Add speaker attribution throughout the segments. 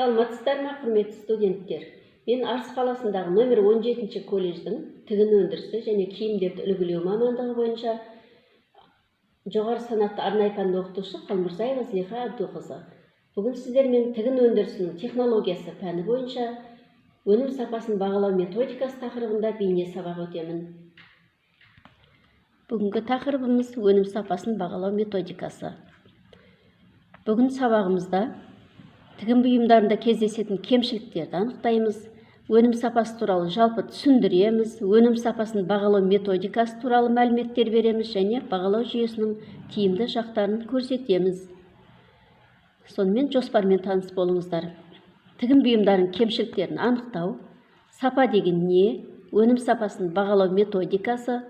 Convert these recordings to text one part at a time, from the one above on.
Speaker 1: Саламатсыздар ма, құрметті студенттер? Мен Арыс қаласындағы номер 17 колледждің тігін өндірісі және киімдерді үлгілеу мамандығы бойынша жоғары санатты арнайы пән оқытушы Қалмұрзаева Зылиха Абдуқызы. Бүгін сіздермен тігін өндірісінің технологиясы пәні бойынша өнім сапасын бағалау методикасы тақырыбында бейне сабақ өтемін. Бүгінгі тақырыбымыз өнім сапасын бағалау методикасы. Бүгін сабағымызда тігін бұйымдарында кездесетін кемшіліктерді анықтаймыз, өнім сапасы туралы жалпы түсіндіреміз, өнім сапасын бағалау методикасы туралы мәліметтер береміз және бағалау жүйесінің тиімді жақтарын көрсетеміз. Сонымен жоспармен таныс болыңыздар. Тігін бұйымдарының кемшіліктерін анықтау, сапа деген не, өнім сапасын бағалау методикасы,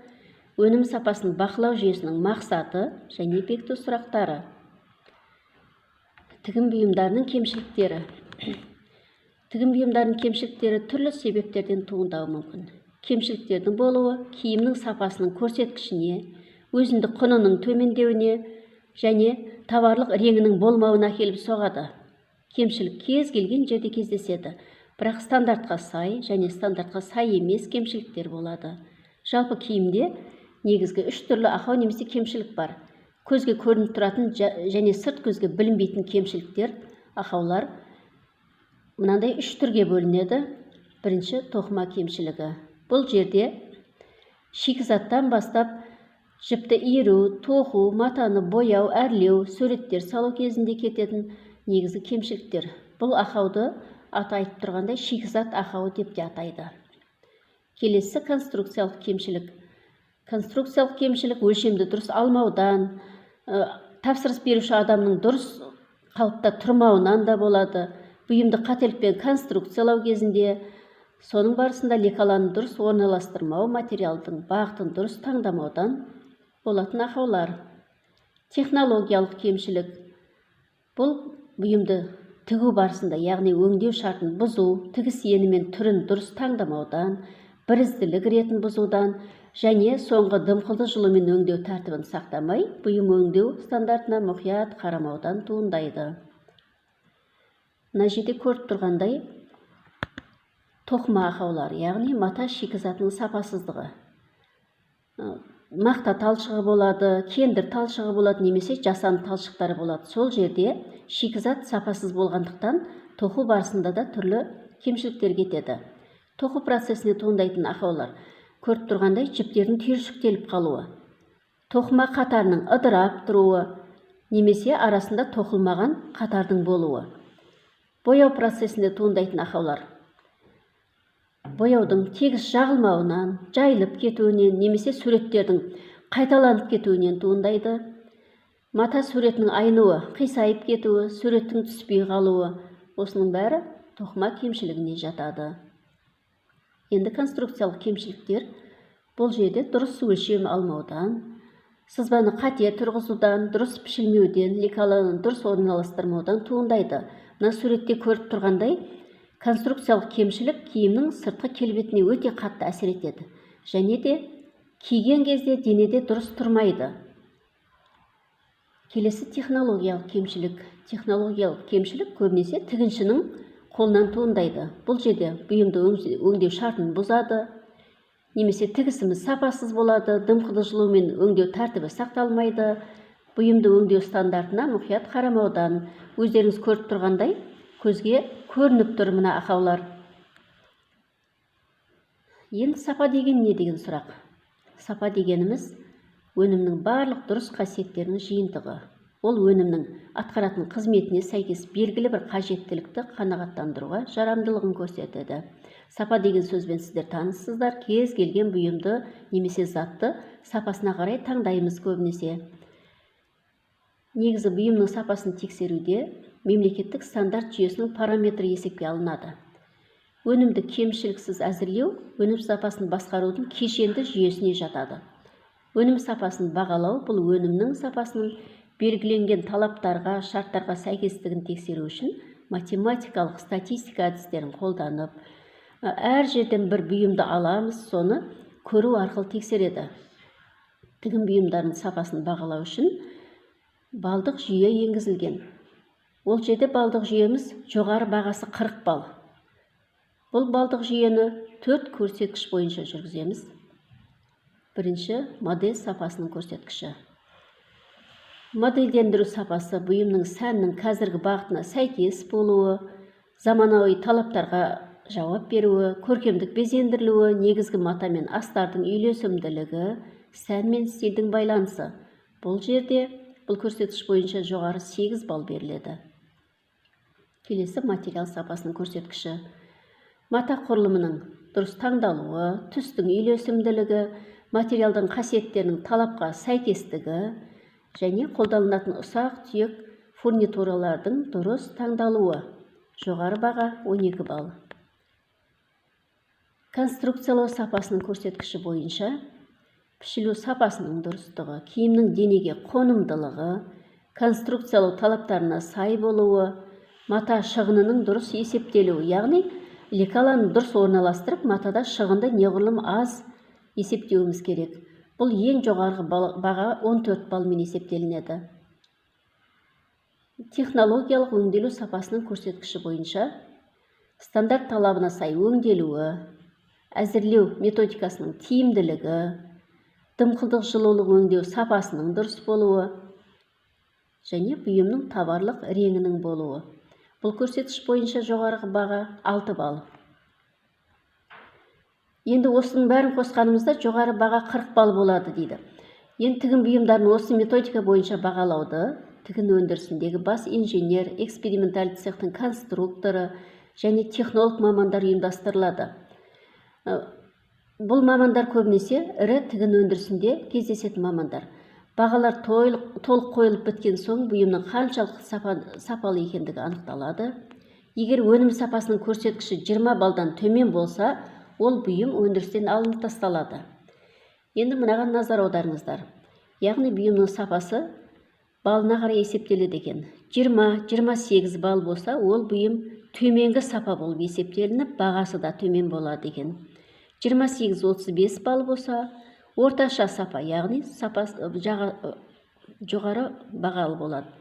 Speaker 1: өнім сапасын бақылау жүйесінің мақсаты және бекіту сұрақтары. Тігін бұйымдарының кемшіліктері. Тігін бұйымдарының кемшіліктері түрлі себептерден туындауы мүмкін. Кемшіліктердің болуы киімнің сапасының көрсеткішіне, өзіндік құнының төмендеуіне және товарлық реңінің болмауына әкеліп соғады. Кемшілік кез келген жерде кездеседі, бірақ стандартқа сай және стандартқа сай емес кемшіліктер болады. Жалпы киімде негізгі 3 түрлі ақау немесе кемшілік бар. Көзге көрініп тұратын және сырт көзге білінбейтін кемшіліктер, ақаулар мынандай 3 түрге бөлінеді. Бірінші, тоқыма кемшілігі. Бұл жерде шикізаттан бастап жіпті иіру, тоқу, матаны бояу, әрлеу, суреттер салу кезінде кететін негізгі кемшіліктер. Бұл ақауды аты айтып тұрғандай шикізат ақауы деп те атайды. Келесі конструкциялық кемшілік. Конструкциялық кемшілік өлшемді дұрыс алмаудан, тапсырыс беруші адамның дұрыс қалыпта тұрмауынан да болады. Бұйымды қателікпен конструкциялау кезінде, соның барысында лекаланы дұрыс орналастырмау, материалдың бағытын дұрыс таңдамаудан болатын ақаулар. Технологиялық кемшілік. Бұл бұйымды тігу барысында, яғни өңдеу шартын бұзу, тігіс ені мен түрін дұрыс таңдамаудан, бірізділік ретін бұзудан және соңғы дымқылды жылумен өңдеу тәртібін сақтамай, бұйым өңдеу стандартына мұқият қарамаудан туындайды. Мына жерде көріп тұрғандай тоқыма ақаулары, яғни мата шикізатының сапасыздығы. Мақта талшығы болады, кендір талшығы болады, немесе жасанды талшықтары болады. Сол жерде шикізат сапасыз болғандықтан тоқу барысында да түрлі кемшіліктер кетеді. Тоқу процесіне туындайтын ақаулар. Көріп тұрғандай жіптердің түйіршіктеліп қалуы, тоқыма қатарының ыдырап тұруы, немесе арасында тоқылмаған қатардың болуы. Бояу процесінде туындайтын ақаулар. Бояудың тегіс жағылмауынан, жайылып кетуінен, немесе суреттердің қайталанып кетуінен туындайды. Мата суретінің айнуы, қисайып кетуі, суреттің түспей қалуы, осының бәрі тоқыма кемшілігіне жатады. Енді конструкциялық кемшіліктер бұл жерде дұрыс өлшем алмаудан, сызбаны қате тұрғызудан, дұрыс пішілмеуден, лекаланы дұрыс орналастырмаудан туындайды. Мына суретте көріп тұрғандай, конструкциялық кемшілік киімнің сыртқы келбетіне өте қатты әсер етеді. Және де киген кезде денеде дұрыс тұрмайды. Келесі технологиялық кемшілік. Технологиялық кемшілік көбінесе тігіншінің қолынан туындайды. Бұл жерде бұйымды өңдеу шартын бұзады, немесе тігісіміз сапасыз болады, дымқылды жылумен өңдеу тәртібі сақталмайды, бұйымды өңдеу стандартына мұқият қарамаудан. Өздеріңіз көріп тұрғандай, көзге көрініп тұр мына ақаулар. Енді сапа деген не деген сұрақ? Сапа дегеніміз өнімнің барлық дұрыс қасиеттерінің жиынтығы. Ол өнімнің атқаратын қызметіне сәйкес белгілі бір қажеттілікті қанағаттандыруға жарамдылығын көрсетеді. Сапа деген сөзбен сіздер таныссыздар, кез келген бұйымды немесе затты сапасына қарай таңдаймыз көбінесе. Негізі бұйымның сапасын тексеруде мемлекеттік стандарт жүйесінің параметрі есепке алынады. Өнімді кемшіліксіз әзірлеу өнім сапасын басқарудың кешенді жүйесіне жатады. Өнім сапасын бағалау бұл өнімнің сапасының белгіленген талаптарға, шарттарға сәйкестігін тексеру үшін математикалық статистика әдістерін қолданып, әр жерден бір бұйымды аламыз, соны көру арқылы тексереді. Тігін бұйымдарының сапасын бағалау үшін балдық жүйе енгізілген. Ол жерде балдық жүйеміз жоғары бағасы 40 балл. Бұл балдық жүйені 4 көрсеткіш бойынша жүргіземіз. Бірінші, модель сапасының көрсеткіші. Модельдендіру сапасы бұйымның сәннің қазіргі бағытына сәйкес болуы, заманауи талаптарға жауап беруі, көркемдік безендірілуі, негізгі мата мен астардың үйлесімділігі, сән мен стильдің байланысы. Бұл жерде бұл көрсеткіш бойынша жоғары 8 балл беріледі. Келесі, материал сапасының көрсеткіші. Мата құрылымының дұрыс таңдалуы, түстің үйлесімділігі, материалдың қасиеттерінің талапқа сәйкестігі және қолданылатын ұсақ түйек фурнитуралардың дұрыс таңдалуы. Жоғары баға 12 балл. Конструкциялау сапасының көрсеткіші бойынша пішілу сапасының дұрыстығы, киімнің денеге қонымдылығы, конструкциялау талаптарына сай болуы, мата шығынының дұрыс есептелуі, яғни лекаланы дұрыс орналастырып, матада шығынды неғұрлым аз есептеуіміз керек. Бұл ең жоғарғы баға 14 балмен есептелінеді. Технологиялық өңделу сапасының көрсеткіші бойынша стандарт талабына сай өңделуі, әзірлеу методикасының тиімділігі, дымқылдық жылулық өңдеу сапасының дұрыс болуы және бұйымның табарлық реңінің болуы. Бұл көрсеткіш бойынша жоғарғы баға 6 балл. Енді осының бәрін қосқанымызда жоғары баға 40 балл болады дейді. Енді тігін бұйымдарын осы методика бойынша бағалауды тігін өндірісіндегі бас инженер, эксперименталь цехтың конструкторы және технолог мамандар ұйымдастырылады. Бұл мамандар көбінесе ірі тігін өндірісінде кездесетін мамандар. Бағалар толық қойылып біткен соң бұйымның қаншалықты сапалы екендігі анықталады. Егер өнім сапасының көрсеткіші 20 балдан төмен болса, ол бұйым өндірістен алынып тасталады. Енді мынаған назар аударыңыздар. Яғни бұйымның сапасы балына қарай есептеледі екен. 20-28 балл болса, ол бұйым төменгі сапа болып есептелініп, бағасы да төмен болады екен. 28-35 балл болса, орташа сапа, яғни жоғары бағалы болады.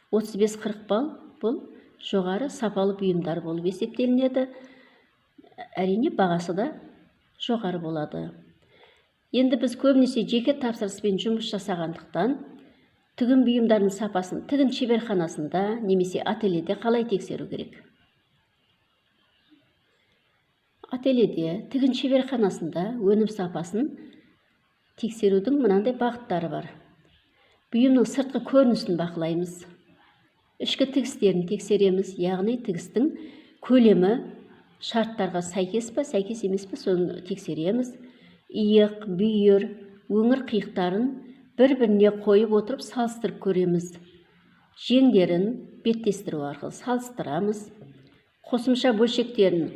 Speaker 1: 35-40 балл бұл жоғары сапалы бұйымдар болып есептелінеді. Әрине бағасы да жоғары болады. Енді біз көбінесе жеке тапсырыспен жұмыс жасағандықтан тігін бұйымдарының сапасын тігін шеберханасында немесе ательеде қалай тексеру керек? Ательеде, тігін шеберханасында өнім сапасын тексерудің мынандай бағыттары бар. Бұйымның сыртқы көрінісін бақылаймыз. Ішкі тігістерін тексереміз, яғни тігістің көлемі шарттарға сәйкес па, сәйкес емес па, соны тексереміз. Иық, бүйір, өңір қиықтарын бір-біріне қойып отырып салыстырып көреміз. Жеңдерін беттестіру арқылы салыстырамыз. Қосымша бөлшектерін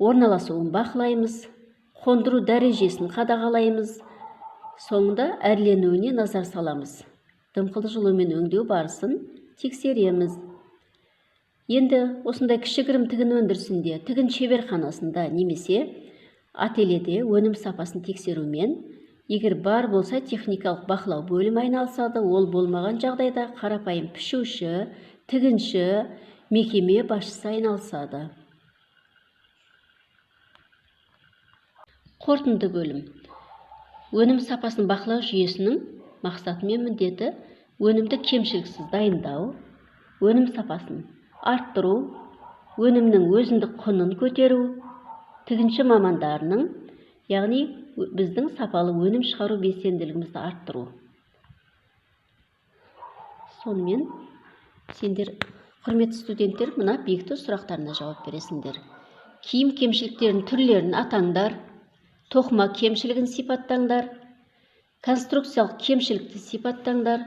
Speaker 1: орналасуын бақылаймыз. Қондыру дәрежесін қадағалаймыз. Соңында әрленуіне назар саламыз. Дымқылды жылумен өңдеу барысын тексереміз. Енді осындай кішігірім тігін өндірісінде, тігін шеберханасында немесе ательеде өнім сапасын тексерумен, егер бар болса техникалық бақылау бөлімі айналысады, ол болмаған жағдайда қарапайым пішуші, тігінші, мекеме басшысы айналысады. Қорытынды бөлім. Өнім сапасын бақылау жүйесінің мақсаты мен міндеті өнімді кемшіліксіз дайындау, өнім сапасын арттыру, өнімнің өзіндік құнын көтеру, тігінші мамандарының, яғни біздің сапалы өнім шығару белсенділігімізді арттыру. Сонымен, сендер, құрметті студенттер, мына бекіту сұрақтарына жауап бересіңдер. Киім кемшіліктерінің түрлерін атаңдар, тоқыма кемшілігін сипаттаңдар, конструкциялық кемшілікті сипаттаңдар,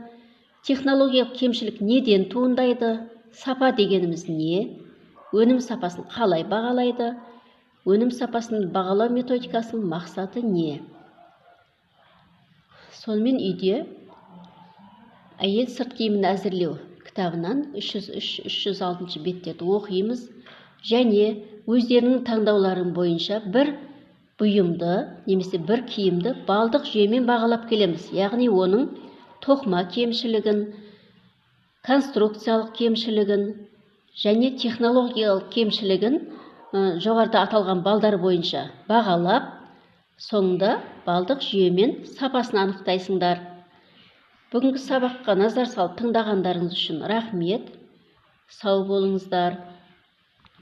Speaker 1: технологиялық кемшілік неден туындайды, сапа дегеніміз не, өнім сапасын қалай бағалайды, өнім сапасын бағалау методикасының мақсаты не. Сонымен үйде әйел сырт киімін әзірлеу кітабынан 303-306 беттерді оқимыз және өздерінің таңдауларын бойынша бір бұйымды немесе бір киімді балдық жүйемен бағалап келеміз. Яғни оның тоқыма кемшілігін, конструкциялық кемшілігін және технологиялық кемшілігін жоғарыда аталған балдар бойынша бағалап, соңында балдық жүйе мен сапасын анықтайсыңдар. Бүгінгі сабаққа назар салып тыңдағандарыңыз үшін рахмет. Сау болыңыздар.